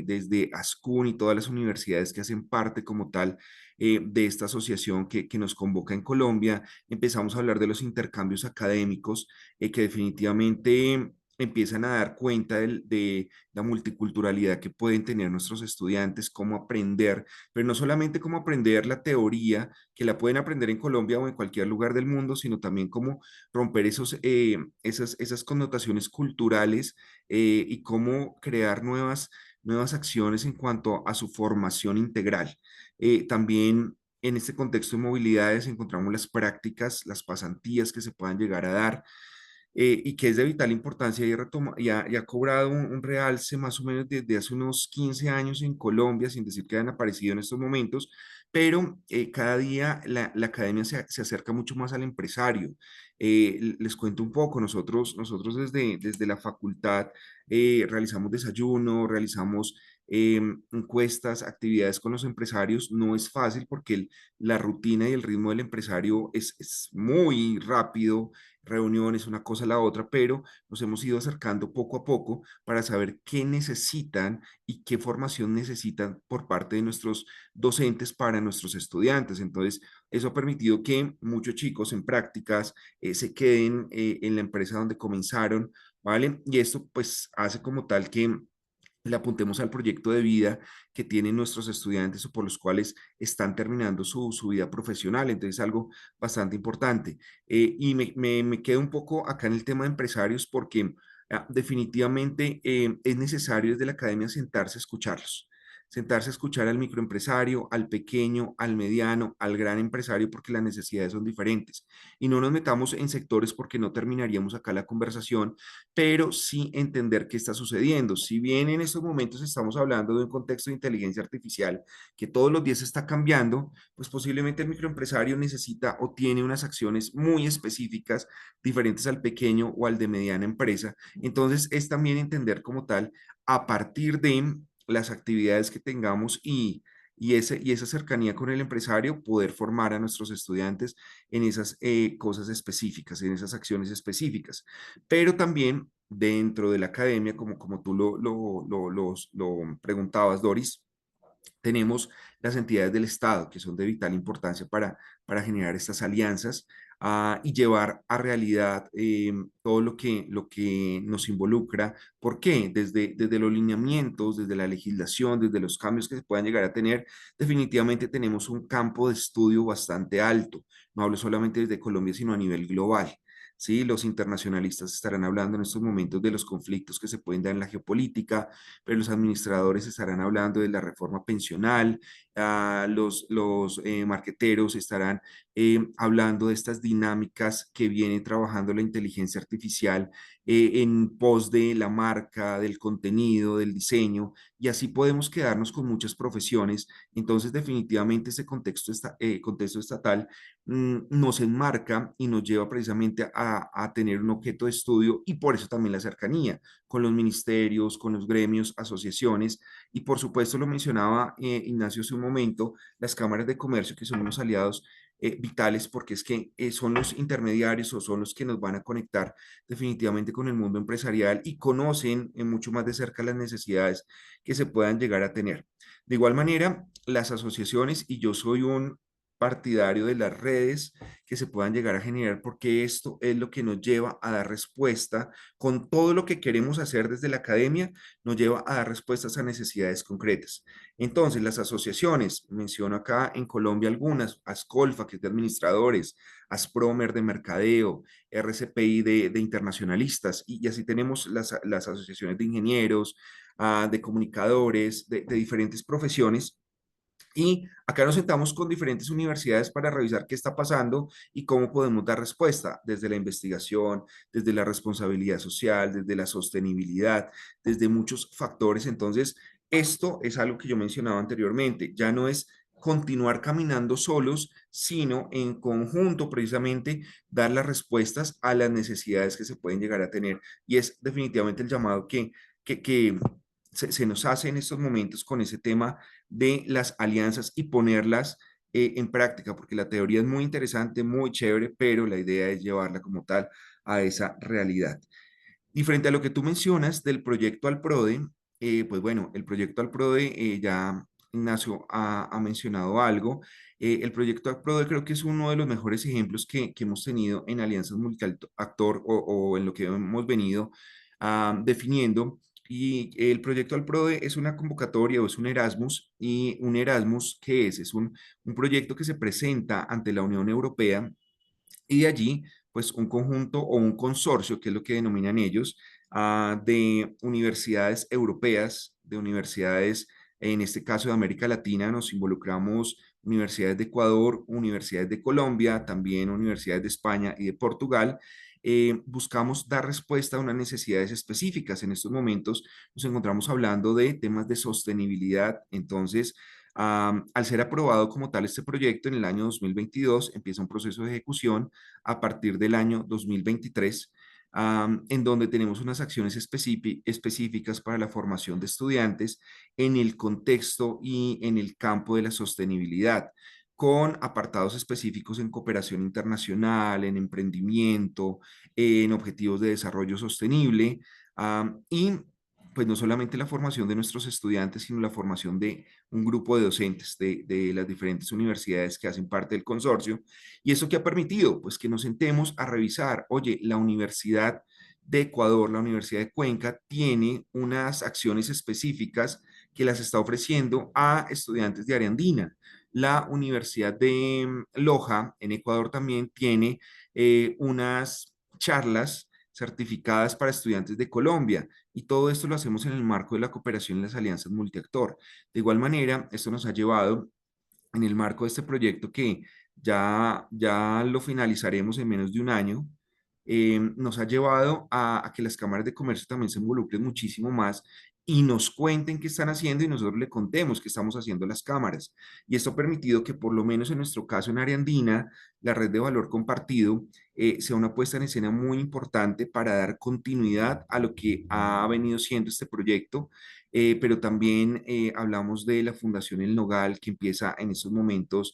Speaker 3: desde ASCUN y todas las universidades que hacen parte como tal de esta asociación que nos convoca en Colombia, empezamos a hablar de los intercambios académicos que definitivamente empiezan a dar cuenta de la multiculturalidad que pueden tener nuestros estudiantes, cómo aprender, pero no solamente cómo aprender la teoría, que la pueden aprender en Colombia o en cualquier lugar del mundo, sino también cómo romper esas connotaciones culturales y cómo crear nuevas acciones en cuanto a su formación integral. También en este contexto de movilidades encontramos las prácticas, las pasantías que se puedan llegar a dar y que es de vital importancia y ha cobrado un realce más o menos desde hace unos 15 años en Colombia, sin decir que han aparecido en estos momentos, pero cada día la academia se acerca mucho más al empresario. Les cuento un poco, nosotros desde la facultad realizamos desayuno, realizamos encuestas, actividades con los empresarios. No es fácil porque la rutina y el ritmo del empresario es muy rápido, reuniones, una cosa a la otra, pero nos hemos ido acercando poco a poco para saber qué necesitan y qué formación necesitan por parte de nuestros docentes para nuestros estudiantes. Entonces, eso ha permitido que muchos chicos en prácticas se queden en la empresa donde comenzaron, ¿vale? Y esto pues hace como tal que le apuntemos al proyecto de vida que tienen nuestros estudiantes o por los cuales están terminando su vida profesional. Entonces, algo bastante importante. Y me quedo un poco acá en el tema de empresarios porque definitivamente es necesario desde la academia sentarse a escucharlos. Sentarse a escuchar al microempresario, al pequeño, al mediano, al gran empresario, porque las necesidades son diferentes. Y no nos metamos en sectores porque no terminaríamos acá la conversación, pero sí entender qué está sucediendo. Si bien en estos momentos estamos hablando de un contexto de inteligencia artificial que todos los días está cambiando, pues posiblemente el microempresario necesita o tiene unas acciones muy específicas, diferentes al pequeño o al de mediana empresa. Entonces es también entender como tal, a partir de las actividades que tengamos y esa cercanía con el empresario, poder formar a nuestros estudiantes en esas cosas específicas, en esas acciones específicas. Pero también dentro de la academia, como tú lo preguntabas, Doris, tenemos las entidades del Estado, que son de vital importancia para generar estas alianzas y llevar a realidad todo lo que nos involucra. ¿Por qué? Desde los lineamientos, desde la legislación, desde los cambios que se puedan llegar a tener, definitivamente tenemos un campo de estudio bastante alto. No hablo solamente desde Colombia, sino a nivel global. ¿Sí? Los internacionalistas estarán hablando en estos momentos de los conflictos que se pueden dar en la geopolítica, pero los administradores estarán hablando de la reforma pensional, los marqueteros estarán hablando de estas dinámicas que viene trabajando la inteligencia artificial en pos de la marca, del contenido, del diseño, y así podemos quedarnos con muchas profesiones. Entonces, definitivamente este contexto estatal nos enmarca y nos lleva precisamente a tener un objeto de estudio y por eso también la cercanía con los ministerios, con los gremios, asociaciones y por supuesto lo mencionaba Ignacio hace un momento, las cámaras de comercio que son unos aliados vitales porque es que son los intermediarios o son los que nos van a conectar definitivamente con el mundo empresarial y conocen mucho más de cerca las necesidades que se puedan llegar a tener. De igual manera, las asociaciones, y yo soy un partidario de las redes que se puedan llegar a generar, porque esto es lo que nos lleva a dar respuesta con todo lo que queremos hacer desde la academia, nos lleva a dar respuestas a necesidades concretas. Entonces, las asociaciones, menciono acá en Colombia algunas, Ascolfa, que es de administradores, Aspromer de mercadeo, RCPI de internacionalistas, y así tenemos las asociaciones de ingenieros, de comunicadores, de diferentes profesiones y acá nos sentamos con diferentes universidades para revisar qué está pasando y cómo podemos dar respuesta desde la investigación, desde la responsabilidad social, desde la sostenibilidad, desde muchos factores. Entonces, esto es algo que yo mencionaba anteriormente. Ya no es continuar caminando solos, sino en conjunto precisamente dar las respuestas a las necesidades que se pueden llegar a tener. Y es definitivamente el llamado que se nos hace en estos momentos con ese tema de las alianzas y ponerlas en práctica, porque la teoría es muy interesante, muy chévere, pero la idea es llevarla como tal a esa realidad. Y frente a lo que tú mencionas del proyecto Alprode, pues bueno, el proyecto Alprode ya Ignacio ha mencionado algo. El proyecto Alprode creo que es uno de los mejores ejemplos que hemos tenido en alianzas multiactor o en lo que hemos venido definiendo. Y el proyecto Alprode es una convocatoria o es un Erasmus. ¿Y un Erasmus qué es? Es un proyecto que se presenta ante la Unión Europea y de allí, pues un conjunto o un consorcio, que es lo que denominan ellos, de universidades europeas, de universidades, en este caso de América Latina, nos involucramos universidades de Ecuador, universidades de Colombia, también universidades de España y de Portugal. Buscamos dar respuesta a unas necesidades específicas. En estos momentos nos encontramos hablando de temas de sostenibilidad. Entonces, al ser aprobado como tal este proyecto en el año 2022, empieza un proceso de ejecución a partir del año 2023, en donde tenemos unas acciones específicas para la formación de estudiantes en el contexto y en el campo de la sostenibilidad, con apartados específicos en cooperación internacional, en emprendimiento, en objetivos de desarrollo sostenible, y pues no solamente la formación de nuestros estudiantes, sino la formación de un grupo de docentes de las diferentes universidades que hacen parte del consorcio. ¿Y eso qué ha permitido? Pues que nos sentemos a revisar, oye, la Universidad de Ecuador, la Universidad de Cuenca, tiene unas acciones específicas que las está ofreciendo a estudiantes de área andina. La Universidad de Loja, en Ecuador, también tiene unas charlas certificadas para estudiantes de Colombia. Y todo esto lo hacemos en el marco de la cooperación en las alianzas multiactor. De igual manera, esto nos ha llevado en el marco de este proyecto que ya lo finalizaremos en menos de un año, nos ha llevado a que las cámaras de comercio también se involucren muchísimo más y nos cuenten qué están haciendo y nosotros le contemos qué estamos haciendo las cámaras. Y esto ha permitido que por lo menos en nuestro caso en área andina, la red de valor compartido sea una puesta en escena muy importante para dar continuidad a lo que ha venido siendo este proyecto, pero también hablamos de la Fundación El Nogal, que empieza en estos momentos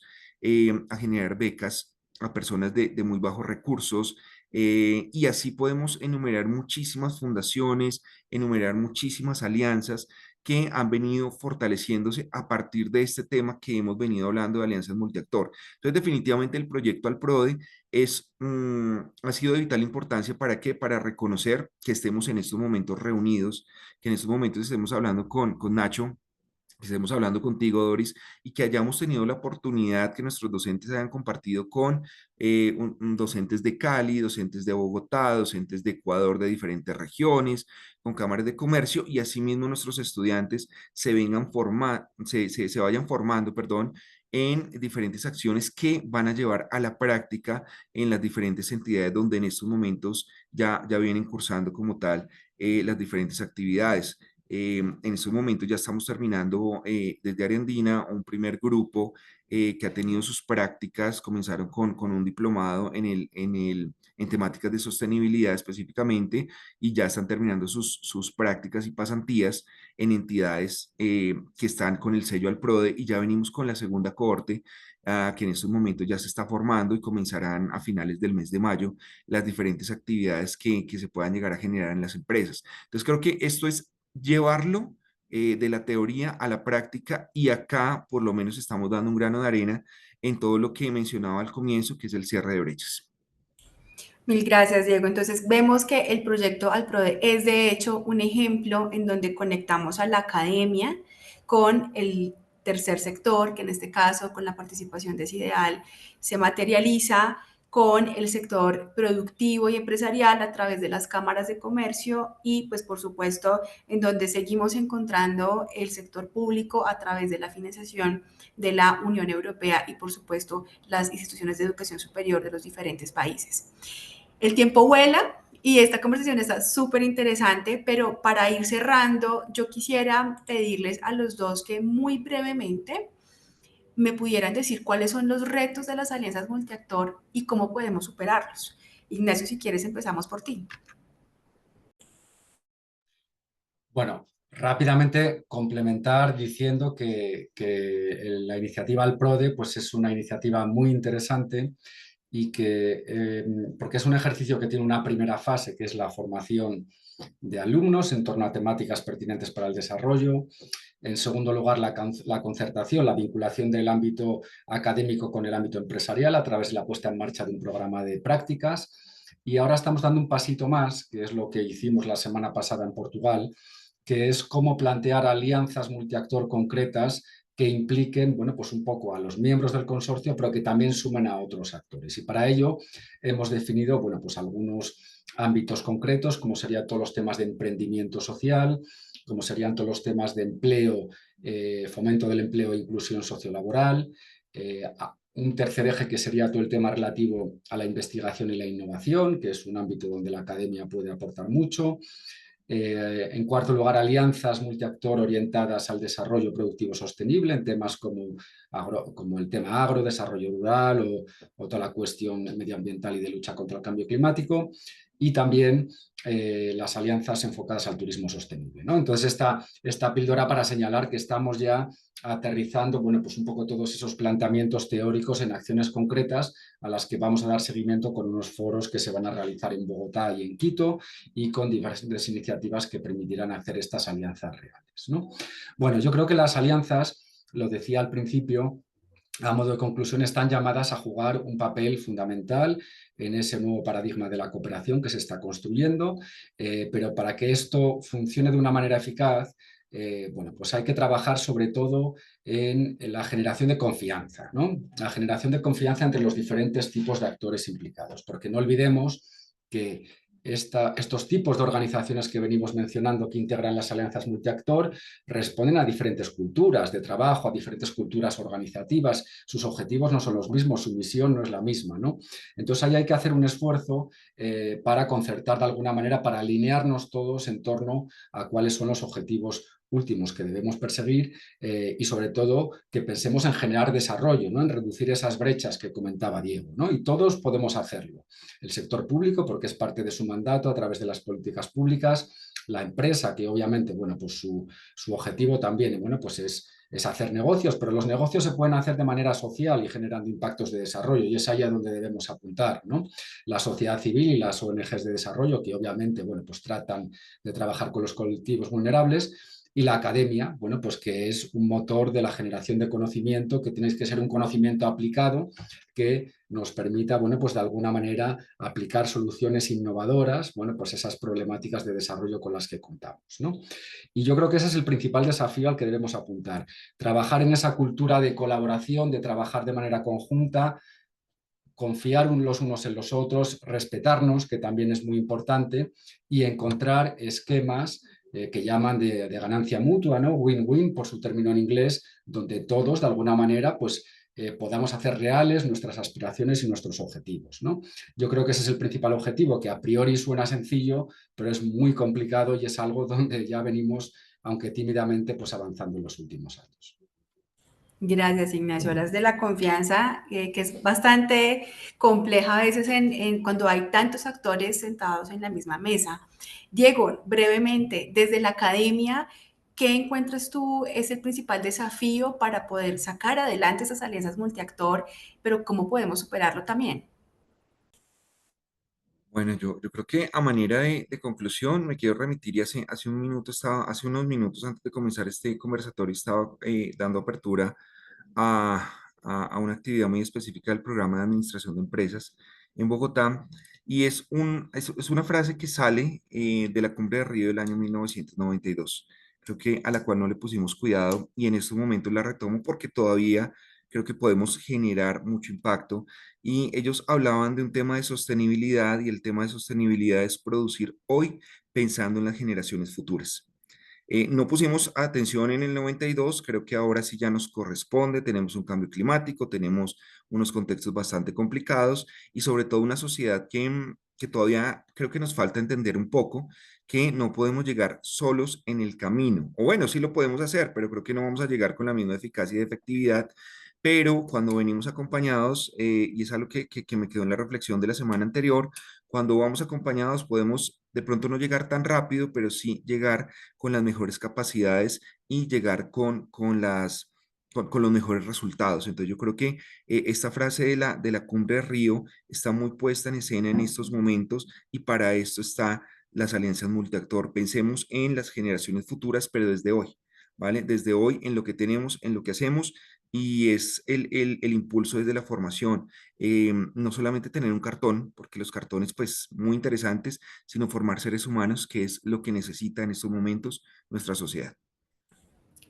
Speaker 3: a generar becas a personas de muy bajos recursos, y así podemos enumerar muchísimas fundaciones, enumerar muchísimas alianzas que han venido fortaleciéndose a partir de este tema que hemos venido hablando de alianzas multiactor. Entonces, definitivamente el proyecto Alprode ha sido de vital importancia. ¿Para qué? Para reconocer que estemos en estos momentos reunidos, que en estos momentos estemos hablando con Nacho, que estemos hablando contigo, Doris, y que hayamos tenido la oportunidad que nuestros docentes hayan compartido con docentes de Cali, docentes de Bogotá, docentes de Ecuador, de diferentes regiones, con cámaras de comercio, y asimismo nuestros estudiantes se vayan formando, perdón, en diferentes acciones que van a llevar a la práctica en las diferentes entidades donde en estos momentos ya vienen cursando como tal las diferentes actividades. En estos momentos ya estamos terminando desde Ariandina un primer grupo que ha tenido sus prácticas. Comenzaron con un diplomado en temáticas de sostenibilidad específicamente, y ya están terminando sus prácticas y pasantías en entidades que están con el sello Alprode, y ya venimos con la segunda cohorte, que en estos momentos ya se está formando y comenzarán a finales del mes de mayo las diferentes actividades que se puedan llegar a generar en las empresas. Entonces creo que esto es llevarlo de la teoría a la práctica, y acá por lo menos estamos dando un grano de arena en todo lo que mencionaba al comienzo, que es el cierre de brechas.
Speaker 1: Mil gracias, Diego. Entonces, vemos que el proyecto Alprode es de hecho un ejemplo en donde conectamos a la academia con el tercer sector, que en este caso, con la participación de SIDEAL, se materializa con el sector productivo y empresarial a través de las cámaras de comercio y, pues, por supuesto, en donde seguimos encontrando el sector público a través de la financiación de la Unión Europea y, por supuesto, las instituciones de educación superior de los diferentes países. El tiempo vuela y esta conversación está súper interesante, pero para ir cerrando, yo quisiera pedirles a los dos que muy brevemente me pudieran decir cuáles son los retos de las alianzas multiactor y cómo podemos superarlos. Ignacio, si quieres, empezamos por ti.
Speaker 2: Bueno, Rápidamente complementar diciendo que la iniciativa Alprode pues es una iniciativa muy interesante y porque es un ejercicio que tiene una primera fase, que es la formación de alumnos en torno a temáticas pertinentes para el desarrollo. En segundo lugar, la concertación, la vinculación del ámbito académico con el ámbito empresarial a través de la puesta en marcha de un programa de prácticas. Y ahora estamos dando un pasito más, que es lo que hicimos la semana pasada en Portugal, que es cómo plantear alianzas multiactor concretas que impliquen, bueno, pues un poco a los miembros del consorcio, pero que también sumen a otros actores. Y para ello hemos definido, bueno, pues algunos ámbitos concretos, como serían todos los temas de emprendimiento social, como serían todos los temas de empleo, fomento del empleo e inclusión sociolaboral, un tercer eje que sería todo el tema relativo a la investigación y la innovación, que es un ámbito donde la academia puede aportar mucho. En cuarto lugar, alianzas multiactor orientadas al desarrollo productivo sostenible en temas como el tema agro, desarrollo rural o toda la cuestión medioambiental y de lucha contra el cambio climático. Y también las alianzas enfocadas al turismo sostenible, ¿no? Entonces, esta píldora para señalar que estamos ya aterrizando, bueno, pues un poco todos esos planteamientos teóricos en acciones concretas a las que vamos a dar seguimiento con unos foros que se van a realizar en Bogotá y en Quito y con diversas iniciativas que permitirán hacer estas alianzas reales, ¿no? Bueno, yo creo que las alianzas, lo decía al principio, a modo de conclusión, están llamadas a jugar un papel fundamental en ese nuevo paradigma de la cooperación que se está construyendo, pero para que esto funcione de una manera eficaz, bueno, pues hay que trabajar sobre todo en la generación de confianza, ¿no? La generación de confianza entre los diferentes tipos de actores implicados, porque no olvidemos que estos tipos de organizaciones que venimos mencionando que integran las alianzas multiactor responden a diferentes culturas de trabajo, a diferentes culturas organizativas. Sus objetivos no son los mismos, su misión no es la misma, ¿no? Entonces ahí hay que hacer un esfuerzo para concertar de alguna manera, para alinearnos todos en torno a cuáles son los objetivos últimos que debemos perseguir y sobre todo que pensemos en generar desarrollo, ¿no? En reducir esas brechas que comentaba Diego, ¿no? Y todos podemos hacerlo. El sector público, porque es parte de su mandato a través de las políticas públicas, la empresa, que obviamente, bueno, pues su objetivo también, bueno, pues es hacer negocios, pero los negocios se pueden hacer de manera social y generando impactos de desarrollo, y es ahí a donde debemos apuntar, ¿no? La sociedad civil y las ONGs de desarrollo, que obviamente, bueno, pues tratan de trabajar con los colectivos vulnerables, y la academia, bueno, pues que es un motor de la generación de conocimiento, que tiene que ser un conocimiento aplicado que nos permita, bueno, pues de alguna manera aplicar soluciones innovadoras, bueno, pues esas problemáticas de desarrollo con las que contamos, ¿no? Y yo creo que ese es el principal desafío al que debemos apuntar. Trabajar en esa cultura de colaboración, de trabajar de manera conjunta, confiar los unos en los otros, respetarnos, que también es muy importante, y encontrar esquemas que llaman de ganancia mutua, ¿no? Win-win, por su término en inglés, donde todos, de alguna manera, pues podamos hacer reales nuestras aspiraciones y nuestros objetivos, ¿no? Yo creo que ese es el principal objetivo, que a priori suena sencillo, pero es muy complicado y es algo donde ya venimos, aunque tímidamente, pues avanzando en los últimos años.
Speaker 1: Gracias, Ignacio. Hablas de la confianza, que es bastante compleja a veces cuando hay tantos actores sentados en la misma mesa. Diego, brevemente, desde la academia, ¿qué encuentras tú es el principal desafío para poder sacar adelante esas alianzas multiactor, pero cómo podemos superarlo también?
Speaker 3: Bueno, yo creo que a manera de conclusión me quiero remitir y hace unos minutos antes de comenzar este conversatorio estaba dando apertura a una actividad muy específica del programa de administración de empresas en Bogotá y es una frase que sale de la Cumbre de Río del año 1992. Creo que a la cual no le pusimos cuidado y en estos momentos la retomo porque todavía creo que podemos generar mucho impacto y ellos hablaban de un tema de sostenibilidad y el tema de sostenibilidad es producir hoy pensando en las generaciones futuras. No pusimos atención en el 92, creo que ahora sí ya nos corresponde, tenemos un cambio climático, tenemos unos contextos bastante complicados y sobre todo una sociedad que todavía creo que nos falta entender un poco que no podemos llegar solos en el camino. O bueno, sí lo podemos hacer, pero creo que no vamos a llegar con la misma eficacia y efectividad. Pero cuando venimos acompañados, y es algo que me quedó en la reflexión de la semana anterior, cuando vamos acompañados podemos de pronto no llegar tan rápido, pero sí llegar con las mejores capacidades y llegar con los mejores resultados. Entonces yo creo que esta frase de la cumbre de Río está muy puesta en escena en estos momentos y para esto está las alianzas multiactor. Pensemos en las generaciones futuras, pero desde hoy, ¿vale? Desde hoy en lo que tenemos, en lo que hacemos y es el impulso desde la formación. No solamente tener un cartón, porque los cartones pues muy interesantes, sino formar seres humanos, que es lo que necesita en estos momentos nuestra sociedad.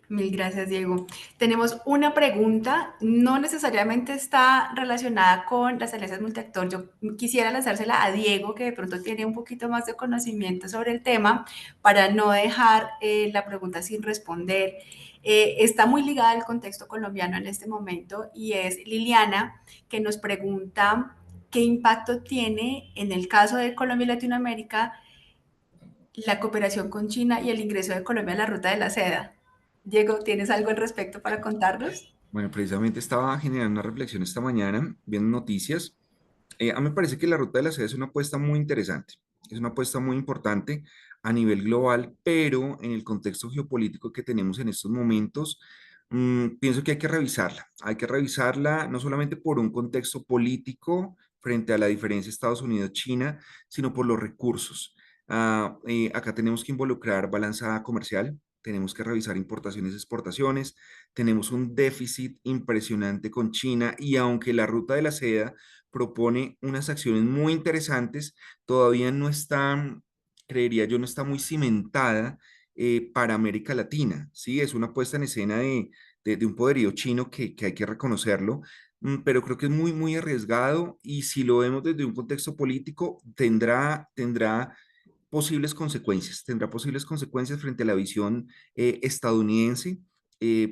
Speaker 1: Mil gracias, Diego. Tenemos una pregunta, no necesariamente está relacionada con las alianzas multiactor. Yo quisiera lanzársela a Diego, que de pronto tiene un poquito más de conocimiento sobre el tema, para no dejar la pregunta sin responder. Está muy ligada al contexto colombiano en este momento y es Liliana, que nos pregunta qué impacto tiene en el caso de Colombia y Latinoamérica la cooperación con China y el ingreso de Colombia a la ruta de la seda. Diego, ¿tienes algo al respecto para contarnos?
Speaker 3: Bueno, precisamente estaba generando una reflexión esta mañana, viendo noticias. A mí me parece que la ruta de la seda es una apuesta muy interesante, es una apuesta muy importante a nivel global, pero en el contexto geopolítico que tenemos en estos momentos, pienso que hay que revisarla no solamente por un contexto político frente a la diferencia Estados Unidos-China, sino por los recursos. Acá tenemos que involucrar balanza comercial, tenemos que revisar importaciones y exportaciones, tenemos un déficit impresionante con China y aunque la ruta de la seda propone unas acciones muy interesantes, todavía no está, creería yo, no está muy cimentada para América Latina, ¿sí? Es una puesta en escena de un poderío chino que hay que reconocerlo, pero creo que es muy, muy arriesgado y si lo vemos desde un contexto político, tendrá posibles consecuencias frente a la visión estadounidense.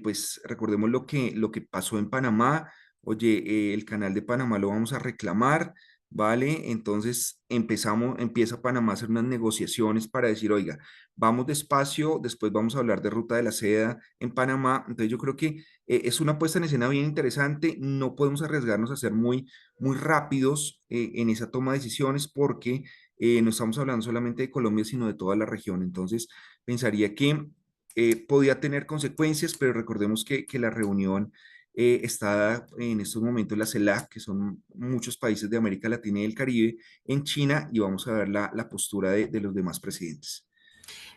Speaker 3: Pues recordemos lo que pasó en Panamá. Oye, el canal de Panamá lo vamos a reclamar, ¿vale? Entonces empieza Panamá a hacer unas negociaciones para decir, oiga, vamos despacio, después vamos a hablar de ruta de la seda en Panamá. Entonces yo creo que es una puesta en escena bien interesante. No podemos arriesgarnos a ser muy, muy rápidos en esa toma de decisiones porque no estamos hablando solamente de Colombia, sino de toda la región. Entonces, pensaría que podía tener consecuencias, pero recordemos que la reunión está en estos momentos la CELAC, que son muchos países de América Latina y del Caribe, en China, y vamos a ver la postura de los demás presidentes.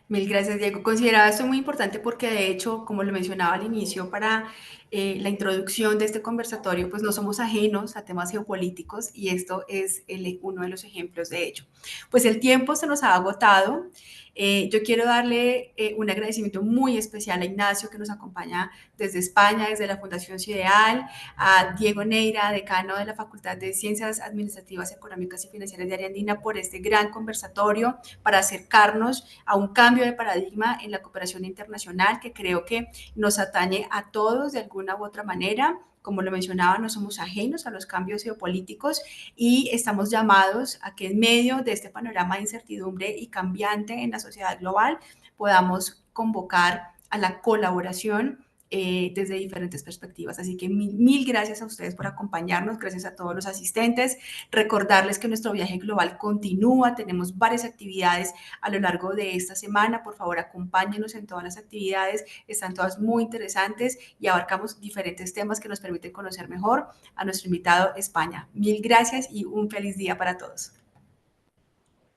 Speaker 1: Mil gracias, Diego. Consideraba esto muy importante porque, de hecho, como lo mencionaba al inicio, para la introducción de este conversatorio, pues no somos ajenos a temas geopolíticos y esto es uno de los ejemplos de ello. Pues el tiempo se nos ha agotado. Yo quiero darle un agradecimiento muy especial a Ignacio, que nos acompaña desde España, desde la Fundación Cideal, a Diego Neira, decano de la Facultad de Ciencias Administrativas, Económicas y Financieras de Ariandina, por este gran conversatorio para acercarnos a un cambio de paradigma en la cooperación internacional que creo que nos atañe a todos de alguna u otra manera. Como lo mencionaba, no somos ajenos a los cambios geopolíticos y estamos llamados a que en medio de este panorama de incertidumbre y cambiante en la sociedad global podamos convocar a la colaboración desde diferentes perspectivas. Así que mil gracias a ustedes por acompañarnos, gracias a todos los asistentes. Recordarles que nuestro viaje global continúa, tenemos varias actividades a lo largo de esta semana. Por favor, acompáñenos en todas las actividades, están todas muy interesantes y abarcamos diferentes temas que nos permiten conocer mejor a nuestro invitado España. Mil gracias y un feliz día para todos.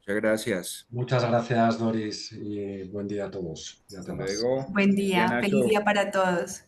Speaker 3: Muchas gracias.
Speaker 2: Muchas gracias, Doris, y buen día a todos y a
Speaker 3: Hasta
Speaker 2: todas.
Speaker 3: luego.
Speaker 1: Buen
Speaker 4: Ya,
Speaker 1: día, feliz
Speaker 4: Nacho.
Speaker 1: día para todos.